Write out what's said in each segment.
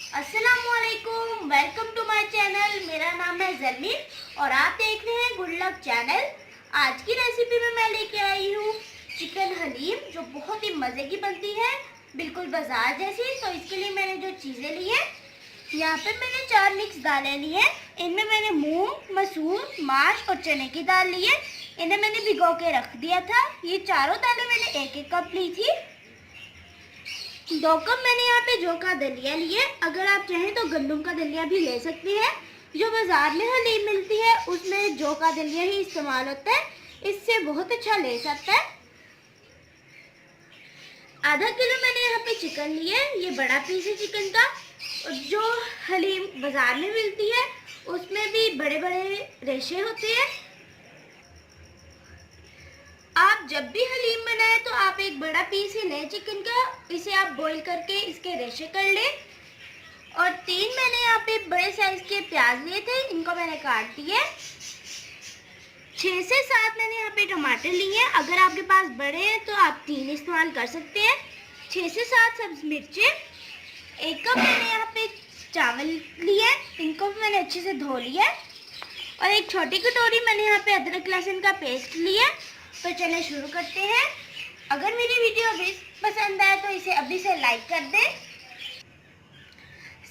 अस्सलामुअलैकुम, welcome to my channel. मेरा नाम है जरमीन और आप देख रहे हैं गुड लक चैनल। आज की रेसिपी में मैं लेके आई हूँ चिकन हलीम, जो बहुत ही मज़े की बनती है, बिल्कुल बाजार जैसी। तो इसके लिए मैंने जो चीज़ें ली है, यहाँ पे मैंने 4 मिक्स दालें ली है। इनमें मैंने मूंग, मसूर, माश और चने की दाल ली है। इन्हें मैंने भिगो के रख दिया था। ये चारों दालें मैंने 1-1 कप ली थी। 2 कप मैंने यहाँ पे जौ का दलिया लिया। अगर आप चाहें तो गंदम का दलिया भी ले सकते हैं। जो बाजार में हलीम मिलती है उसमें जौ का दलिया ही इस्तेमाल होता है, इससे बहुत अच्छा ले सकता है। आधा किलो मैंने यहाँ पे चिकन लिया है, ये बड़ा पीस है चिकन का। और जो हलीम बाजार में मिलती है उसमें भी बड़े बड़े रेशे होते हैं। आप जब भी हलीम बनाए तो आप एक बड़ा पीस ही लें चिकन का, इसे आप बॉईल करके इसके रेशे कर लें। और 3 मैंने यहाँ पे बड़े साइज के प्याज लिए थे, इनको मैंने काट दिए। 6 से 7 मैंने यहाँ पे टमाटर लिए हैं। अगर आपके पास बड़े हैं तो आप 3 इस्तेमाल कर सकते हैं। 6 से 7 सब्ज मिर्चें। 1 कप मैंने यहाँ पे चावल लिए, इनको भी मैंने अच्छे से धो लिया। और एक छोटी कटोरी मैंने यहाँ पे अदरक लहसुन का पेस्ट लिया। तो चलिए शुरू करते हैं। अगर मेरी वीडियो अभी पसंद आए तो इसे अभी से लाइक कर दें।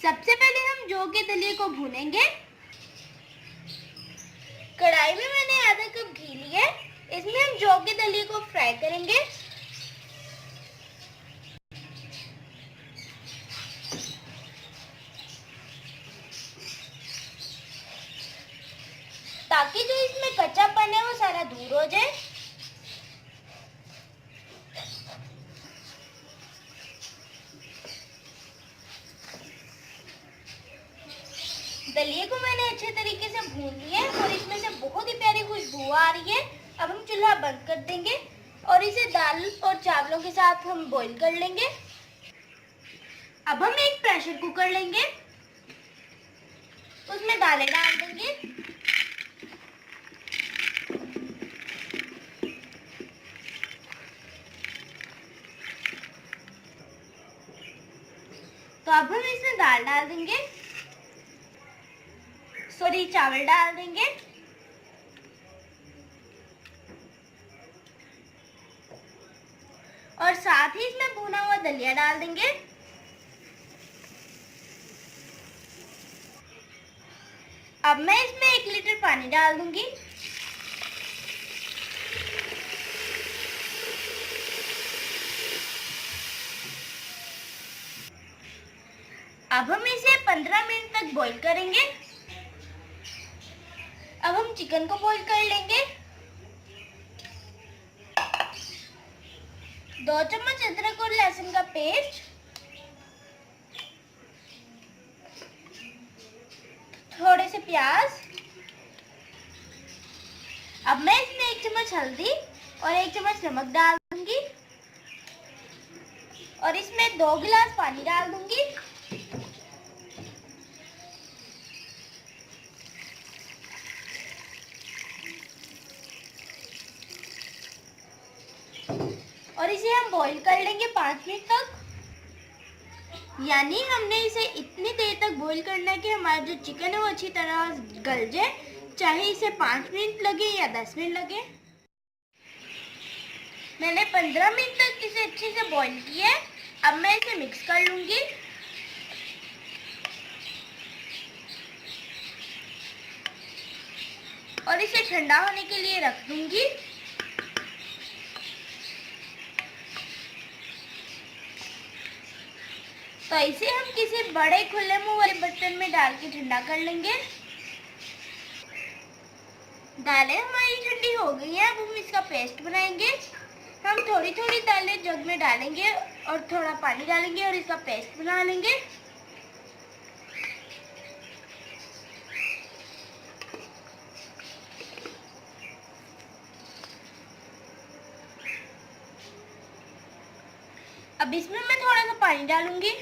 सबसे पहले हम जौ के दलिए को भूनेंगे। कढ़ाई में मैंने आधा कप घी लिया, इसमें हम जौ के दलिए को फ्राई करेंगे। ताकि जो इसमें कच्चापन है वो सारा दूर हो जाए। दलिए को मैंने अच्छे तरीके से भून लिया है और इसमें से बहुत ही प्यारी खुशबू आ रही है। अब हम चूल्हा बंद कर देंगे और इसे दाल और चावलों के साथ हम बॉईल कर लेंगे। अब हम एक प्रेशर कुकर लेंगे, उसमें दालें डाल देंगे। तो अब हम इसमें दाल डाल देंगे, सॉरी चावल डाल देंगे। और साथ ही इसमें भुना हुआ दलिया डाल देंगे। अब मैं इसमें 1 लीटर पानी डाल दूंगी। अब हम इसे 15 मिनट तक बॉईल करेंगे। अब हम चिकन को बॉईल कर लेंगे। 2 चम्मच अदरक और लहसुन का पेस्ट, थोड़े से प्याज। अब मैं इसमें 1 चम्मच हल्दी और 1 चम्मच नमक डाल दूंगी और इसमें 2 गिलास पानी डाल दूंगी। और इसे हम बॉईल कर लेंगे 5 मिनट तक। यानी हमने इसे इतनी देर तक बॉईल करना है कि हमारा जो चिकन है वो अच्छी तरह गल जाए, चाहे इसे 5 मिनट लगे या 10 मिनट लगे। मैंने 15 मिनट तक इसे अच्छे से बॉईल किया है। अब मैं इसे मिक्स कर लूंगी। और इसे ठंडा होने के लिए रख दूंगी। तो इसे हम किसी बड़े खुले मुंह वाले बर्तन में डाल के ठंडा कर लेंगे। दालें हमारी ठंडी हो गई हैं, अब हम इसका पेस्ट बनाएंगे। हम थोड़ी थोड़ी दालें जग में डालेंगे और थोड़ा पानी डालेंगे और इसका पेस्ट बना लेंगे। अब इसमें मैं थोड़ा सा पानी डालूंगी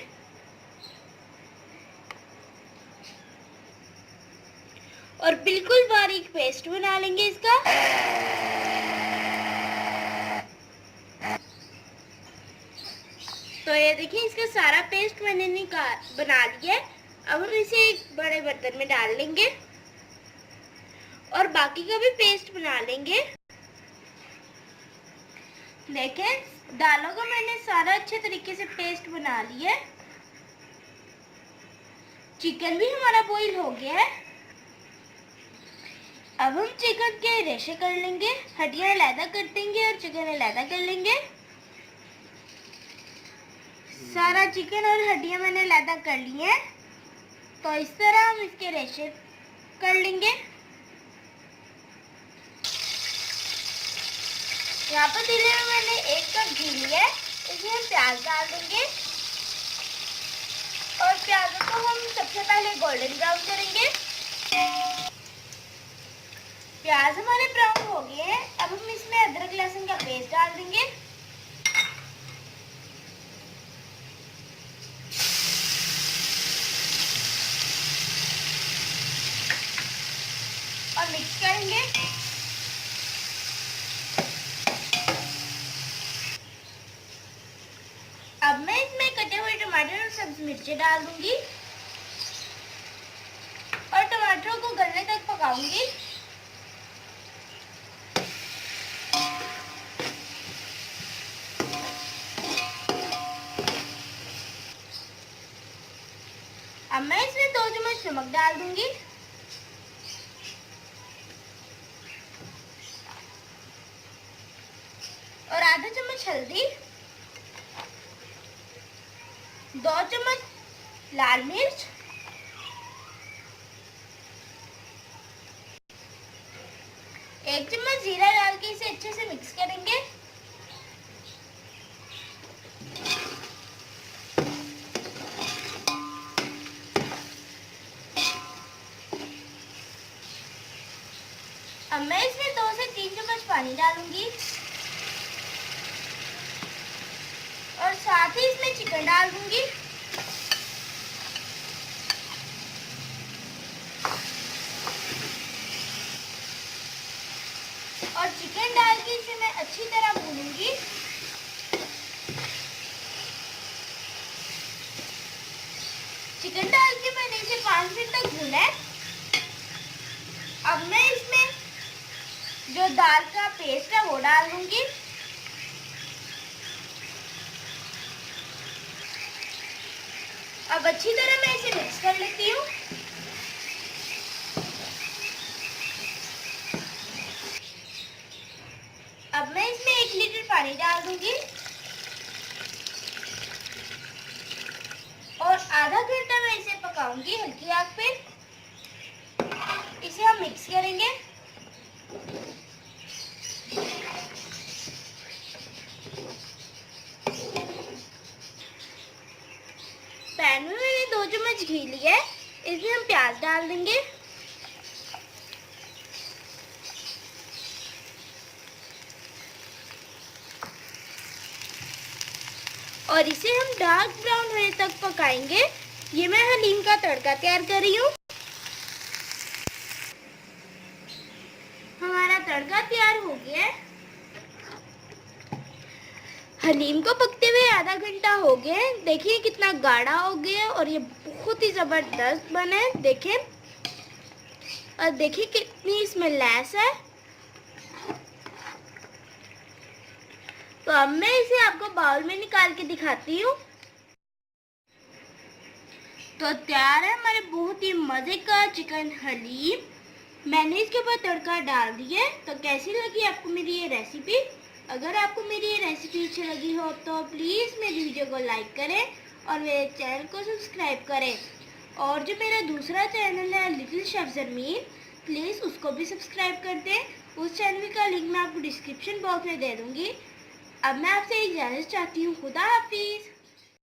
और बिल्कुल बारीक पेस्ट बना लेंगे इसका। तो ये देखिए इसका सारा पेस्ट मैंने बना लिया है। अब हम इसे एक बड़े बर्तन में डाल लेंगे और बाकी का भी पेस्ट बना लेंगे। देखें दालों का मैंने सारा अच्छे तरीके से पेस्ट बना लिया है। चिकन भी हमारा बॉईल हो गया है। अब हम चिकन के रेशे कर लेंगे, हड्डियां अलग कर देंगे और चिकन अलग कर लेंगे। सारा चिकन और हड्डियां मैंने अलग कर ली हैं, तो इस तरह हम इसके रेशे कर लेंगे। यहाँ पर तीले में मैंने 1 कप घी लिया है, इसमें हम प्याज डाल देंगे और प्याजों को हम सबसे पहले गोल्डन ब्राउन करेंगे। प्याज हमारे ब्राउन हो गए हैं। अब हम इसमें अदरक लहसुन का पेस्ट डाल देंगे और मिक्स करेंगे। अब मैं इसमें कटे हुए टमाटर और सब्जी मिर्चें डाल दूंगी और टमाटरों को गलने तक पकाऊंगी। अब मैं इसमें 2 चम्मच नमक डाल दूंगी और आधा चम्मच हल्दी, 2 चम्मच लाल मिर्च, 1 चम्मच जीरा डाल के इसे अच्छे से मिक्स करेंगे। अब मैं इसमें 2 से 3 चम्मच पानी डालूंगी और साथ ही इसमें चिकन डाल दूंगी। और चिकन डाल के इसे मैं अच्छी तरह भूनूंगी। चिकन डाल के मैंने इसे 5 मिनट तक भूना है। अब मैं इसमें जो दाल का पेस्ट है वो डाल दूंगी। अब अच्छी तरह मैं इसे मिक्स कर लेती हूँ। अब मैं इसमें 1 लीटर पानी डाल दूंगी और आधा घंटा मैं इसे पकाऊंगी हल्की आंच पे। इसे हम मिक्स करेंगे। पैन में मैंने 2 चम्मच घी लिया है, इसमें हम प्याज डाल देंगे और इसे हम डार्क ब्राउन होने तक पकाएंगे। ये मैं हलीम का तड़का तैयार कर रही हूँ। हमारा तड़का तैयार हो गया है। हलीम को पकते हुए आधा घंटा हो गया है। देखिए कितना गाढ़ा हो गया है और ये बहुत ही जबरदस्त बना है। देखें और देखिए कितनी इसमें लैस है। तो अब मैं इसे आपको बाउल में निकाल के दिखाती हूँ। तो तैयार है हमारे बहुत ही मजे का चिकन हलीम। मैंने इसके ऊपर तड़का डाल दिया है। तो कैसी लगी आपको मेरी ये रेसिपी? अगर आपको मेरी ये रेसिपी अच्छी लगी हो तो प्लीज़ मेरी वीडियो को लाइक करें और मेरे चैनल को सब्सक्राइब करें। और जो मेरा दूसरा चैनल है लिटिल शेफ ज़रमीन, प्लीज़ उसको भी सब्सक्राइब कर दें। उस चैनल का लिंक मैं आपको डिस्क्रिप्शन बॉक्स में दे दूँगी। अब मैं आपसे इजाज़त चाहती हूँ। खुदा हाफिज़।